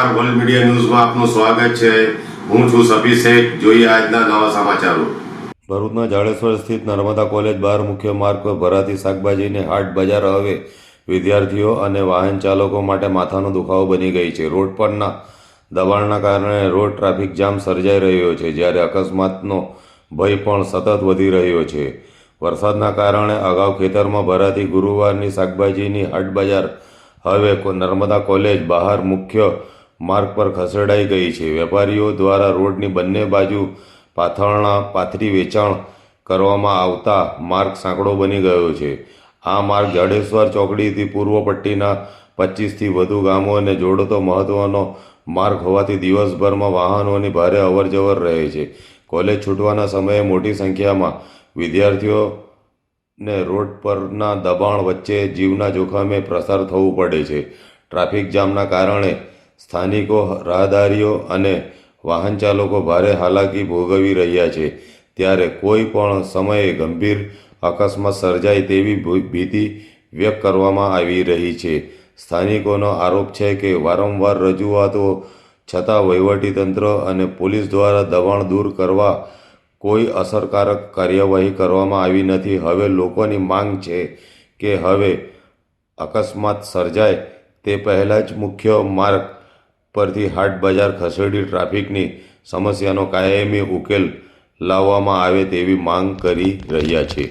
નમસ્કાર, world media ન્યૂઝમાં આપનું સ્વાગત છે। હું છું સફી શેખ। જોઈએ આજના નવા સમાચારો। ભરૂચના જાડેશ્વર સ્થિત નર્મદા કોલેજ બહાર મુખ્ય માર્ગ પર ભરાતી શાકભાજીની હાટ બજાર હવે વિદ્યાર્થીઓ અને વાહન ચાલકો માટે માથાનો દુખાવો બની ગઈ છે। રોડ પરના દબાણના કારણે રોડ ટ્રાફિક જામ સર્જાઈ રહ્યો છે, જ્યારે અકસ્માતનો ભય પણ સતત વધી રહ્યો છે। વરસાદના કારણે અગાઉ ખેતરમાં ભરાતી ગુરુવારની શાકભાજીની હાટ બજાર હવે નર્મદા કોલેજ બહાર મુખ્ય માર્ગ પર ખસેડાઈ ગઈ છે। વેપારીઓ દ્વારા રોડની બંને બાજુ પાથરી વેચાણ કરવામાં આવતા માર્ગ સાંકડો બની ગયો છે। આ માર્ગ જાડેશ્વર ચોકડીથી પૂર્વ પટ્ટીના 25થી વધુ ગામોને જોડતો મહત્વનો માર્ગ હોવાથી દિવસભરમાં વાહનોની ભારે અવરજવર રહે છે। કોલેજ છૂટવાના સમયે મોટી સંખ્યામાં વિદ્યાર્થીઓને રોડ પરના દબાણ વચ્ચે જીવના જોખમે પસાર થવું પડે છે। ટ્રાફિક જામના કારણે સ્થાનિકો, રાહદારીઓ અને વાહન ચાલકો ભારે હાલાકી ભોગવી રહ્યા છે, ત્યારે કોઈ પણ સમયે ગંભીર અકસ્માત સર્જાય તેવી ભીતિ વ્યક્ત કરવામાં આવી રહી છે। સ્થાનિકોનો આરોપ છે કે વારંવાર રજૂઆતો છતાં વહીવટીતંત્ર અને પોલીસ દ્વારા દબાણ દૂર કરવા કોઈ અસરકારક કાર્યવાહી કરવામાં આવી નથી। હવે લોકોની માંગ છે કે હવે અકસ્માત સર્જાય તે પહેલાં જ મુખ્ય માર્ગ પરથી હાટ બજાર ખસેડી ટ્રાફિકની સમસ્યાનો કાયમી ઉકેલ લાવવામાં આવે તેવી માંગ કરી રહ્યા છે।